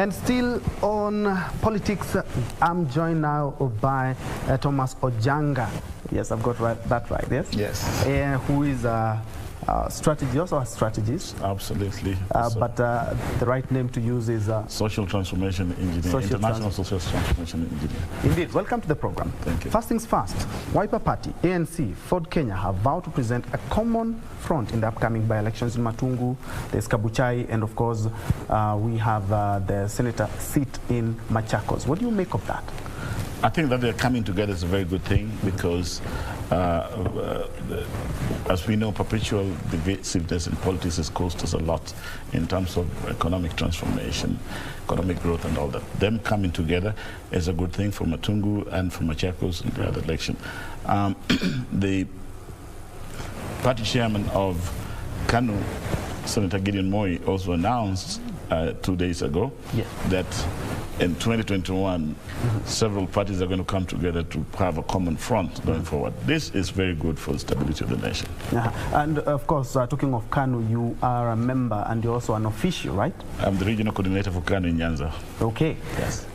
And still on politics, I'm joined now by Thomas Ojanga. Yes, I've got that right, yes? Yes. Who is a strategist or a strategist? Absolutely. But the right name to use is... Social Transformation Engineer, International Social Transformation Engineer. Indeed. Welcome to the program. Thank you. First things first, Wiper Party, ANC, Ford Kenya have vowed to present a common front in the upcoming by-elections in Matungu, there's Kabuchai, and of course, we have the senator seat in Machakos. What do you make of that? I think that they're coming together is a very good thing because, as we know, perpetual divisiveness in politics has cost us a lot in terms of economic transformation, economic growth and all that. Them coming together is a good thing for Matungu and for Machakos in the other election. The party chairman of Kanu, Senator Gideon Moi, also announced 2 days ago that in 2021, several parties are going to come together to have a common front going forward. This is very good for the stability of the nation. And of course, talking of Kanu, you are a member and you're also an official, right? I'm the regional coordinator for Kanu in Nyanza. Okay. Yes.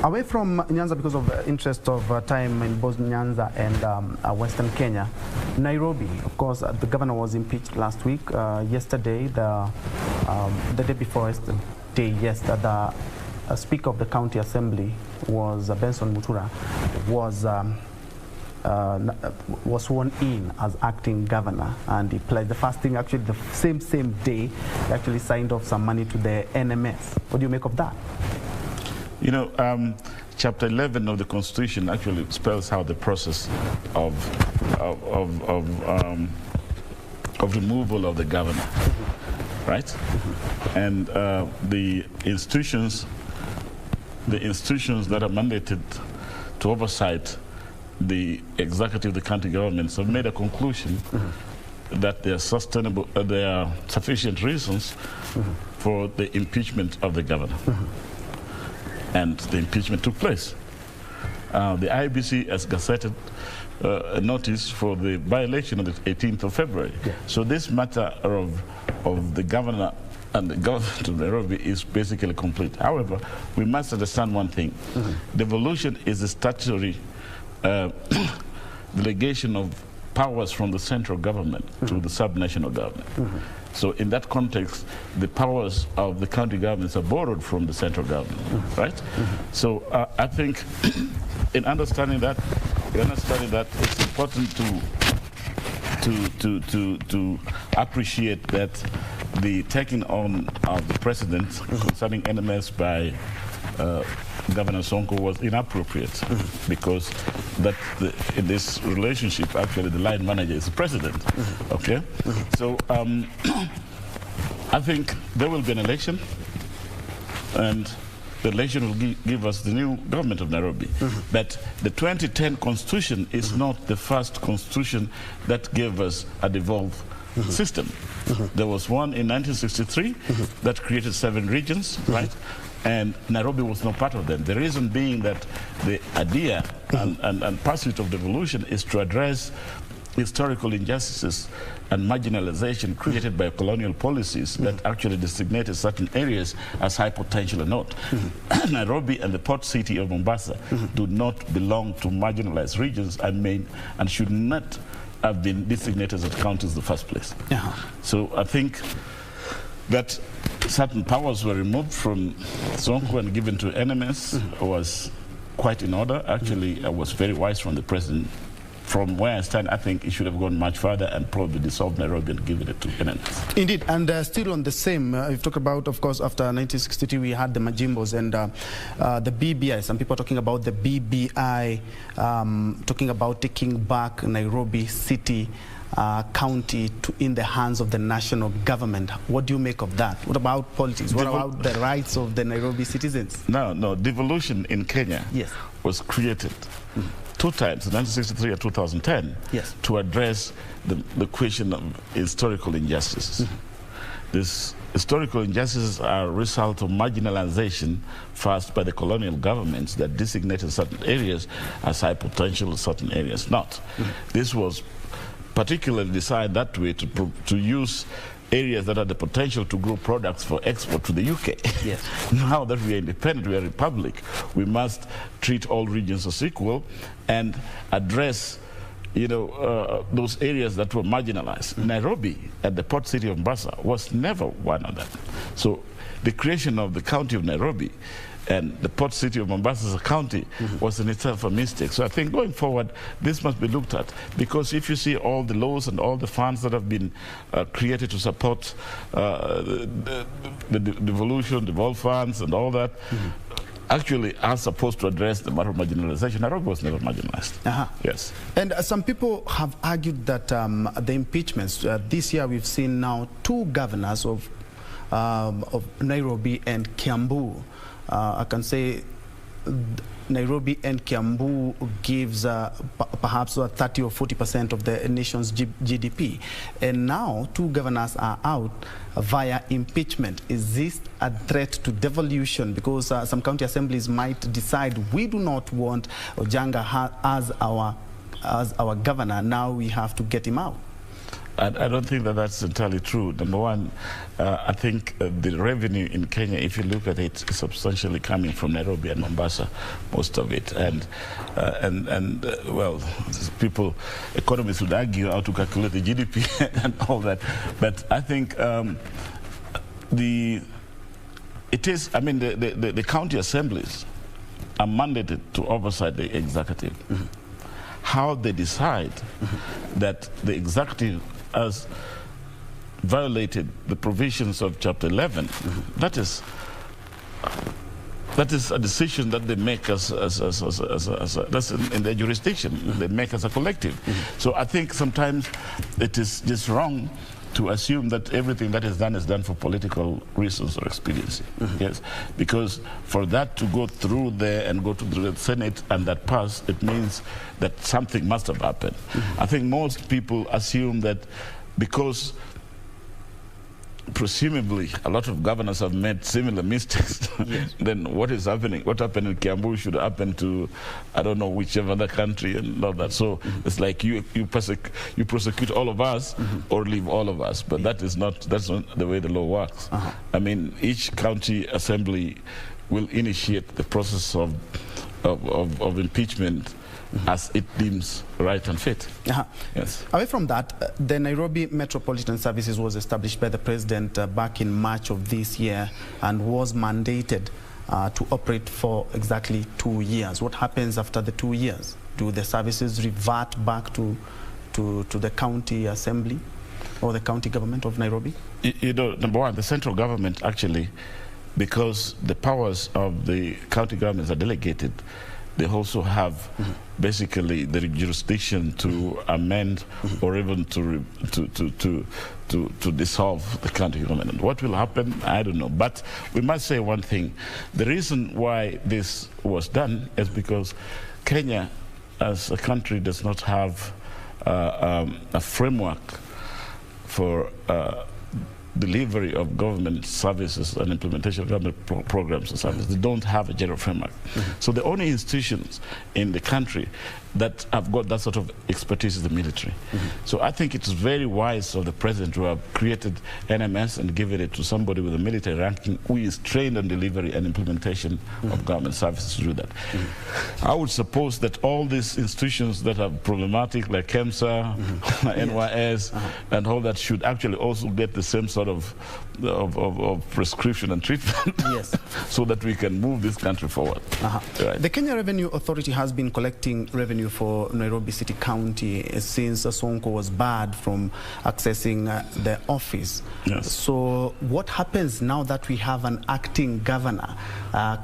Away from Nyanza, because of the interest of time in both Nyanza and Western Kenya, Nairobi, of course, the governor was impeached last week. Yesterday, the day before yesterday, the Speaker of the County Assembly was Benson Mutura, was sworn in as acting governor, and he pledged the first thing, actually the same day, he actually signed off some money to the NMS. What do you make of that? You know, Chapter 11 of the Constitution actually spells out the process of removal of the governor, right? And the institutions that are mandated to oversight the executive, the county governments, have made a conclusion that there are sufficient reasons for the impeachment of the governor. And the impeachment took place. The IBC has gazetted a notice for the by-election on the 18th of February. So this matter of the governor and the government of Nairobi is basically complete. However, we must understand one thing. Devolution is a statutory delegation of powers from the central government to the sub-national government. So in that context, the powers of the county governments are borrowed from the central government, right? So I think in understanding that, it's important to appreciate that the taking on of the precedent concerning NMS by Governor Sonko was inappropriate because in this relationship, actually, the line manager is the president. Okay? So I think there will be an election, and the election will give us the new government of Nairobi. But the 2010 Constitution is not the first Constitution that gave us a devolved system. There was one in 1963 that created 7 regions, right? And Nairobi was not part of them. The reason being that the idea and pursuit of devolution is to address historical injustices and marginalization created by colonial policies that actually designated certain areas as high potential or not. Nairobi and the port city of Mombasa do not belong to marginalized regions and should not have been designated as counties in the first place. So I think that certain powers were removed from Sonko and given to NMS was quite in order. Actually, it was very wise from the president. From where I stand, I think it should have gone much further and probably dissolved Nairobi and given it to NMS. Indeed, and still on the same, you've talked about, of course, after 1962, we had the Majimbos and the BBI. Some people are talking about the BBI, talking about taking back Nairobi city, county in the hands of the national government. What do you make of that? What about politics? What about the rights of the Nairobi citizens? No, devolution in Kenya was created 2 times, 1963 and 2010, to address the question of historical injustices. These historical injustices are a result of marginalization first by the colonial governments that designated certain areas as high potential, certain areas not. This was particularly decided that way to use areas that had the potential to grow products for export to the UK. Yes. Now that we are independent, we are a republic, we must treat all regions as equal and address those areas that were marginalized. Nairobi, at the port city of Mombasa, was never one of them. So the creation of the county of Nairobi and the port city of Mombasa as a county was in itself a mistake. So I think going forward, this must be looked at, because if you see all the laws and all the funds that have been created to support the devolution, the devolved funds and all that, actually are supposed to address the matter of marginalization. Nairobi was never marginalized. Yes. And some people have argued that the impeachments, this year we've seen now 2 governors of Nairobi and Kiambu. I can say Nairobi and Kiambu gives perhaps 30 or 40% of the nation's GDP. And now 2 governors are out via impeachment. Is this a threat to devolution? Because some county assemblies might decide, we do not want Ojanga as our governor. Now we have to get him out. I don't think that that's entirely true. Number one, I think the revenue in Kenya, if you look at it, is substantially coming from Nairobi and Mombasa, most of it. And well, people, economists would argue how to calculate the GDP and all that. But I think the county assemblies are mandated to oversight the executive. How they decide that the executive has violated the provisions of Chapter 11, that is a decision that they make that's in their jurisdiction. They make as a collective. So I think sometimes it is just wrong to assume that everything that is done for political reasons or expediency. Yes, because for that to go through there and go to the Senate and that pass, it means that something must have happened. I think most people assume that because presumably a lot of governors have made similar mistakes, then what happened in Kiambu should happen to, I don't know, whichever other country and all that. So it's like you prosecute all of us or leave all of us, but that's not the way the law works. I mean, each county assembly will initiate the process of impeachment as it deems right and fit. Yes. Away from that, the Nairobi Metropolitan Services was established by the President back in March of this year and was mandated to operate for exactly 2 years. What happens after the 2 years? Do the services revert back to the county assembly or the county government of Nairobi? Number one, the central government actually, because the powers of the county governments are delegated, they also have basically the jurisdiction to amend or even to dissolve the county government. What will happen, I don't know. But we must say one thing. The reason why this was done is because Kenya as a country does not have a framework for delivery of government services and implementation of government programs and services. They don't have a general framework. So the only institutions in the country that have got that sort of expertise is the military. So I think it's very wise of the president to have created NMS and given it to somebody with a military ranking who is trained on delivery and implementation of government services to do that. I would suppose that all these institutions that are problematic, like KEMSA, NYS, and all that, should actually also get the same sort of prescription and treatment so that we can move this country forward. Right. The Kenya Revenue Authority has been collecting revenue for Nairobi City County since Sonko was barred from accessing the office. So what happens now that we have an acting governor?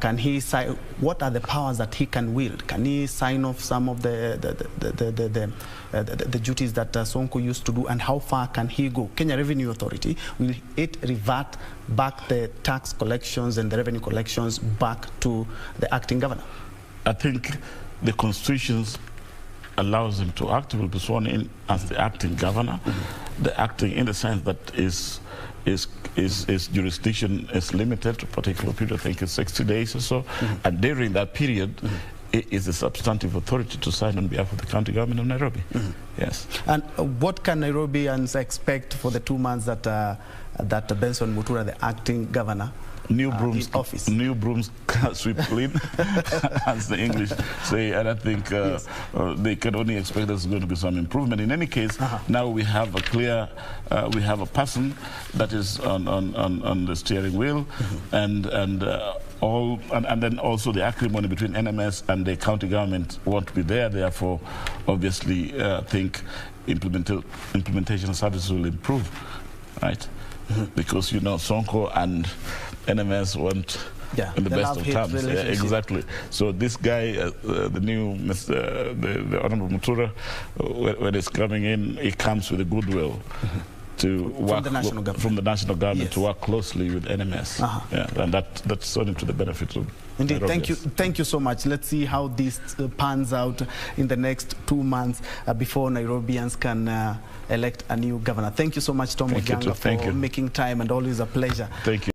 Can he sign? What are the powers that he can wield? Can he sign off some of the duties that Sonko used to do, and how far can he go? Kenya Revenue Authority, will it revert back the tax collections and the revenue collections back to the acting governor? I think the Constitution allows him to act. He will be sworn in as the acting governor. The acting in the sense that his jurisdiction is limited to a particular period. I think it's 60 days or so. And during that period, is the substantive authority to sign on behalf of the county government of Nairobi. Yes. And what can Nairobians expect for the 2 months that that Benson Mutura, the acting governor, new brooms, in office? New brooms sweep clean, as the English say, and I think they can only expect there's going to be some improvement. In any case, now we have a clear, we have a person that is on the steering wheel, and then also the acrimony between NMS and the county government won't be there. Therefore, obviously, I think implementation services will improve, right? Because, you know, Sonko and NMS weren't in the best of terms. Yeah, exactly. So this guy, the new the Honorable Mutura, when he's coming in, he comes with a goodwill to work from the national government to work closely with NMS. Yeah, and that's only to the benefit of Indeed. Thank you so much. Let's see how this pans out in the next 2 months before Nairobians can elect a new governor. Thank you so much, Tom Ojanga, for making time, and always a pleasure. Thank you.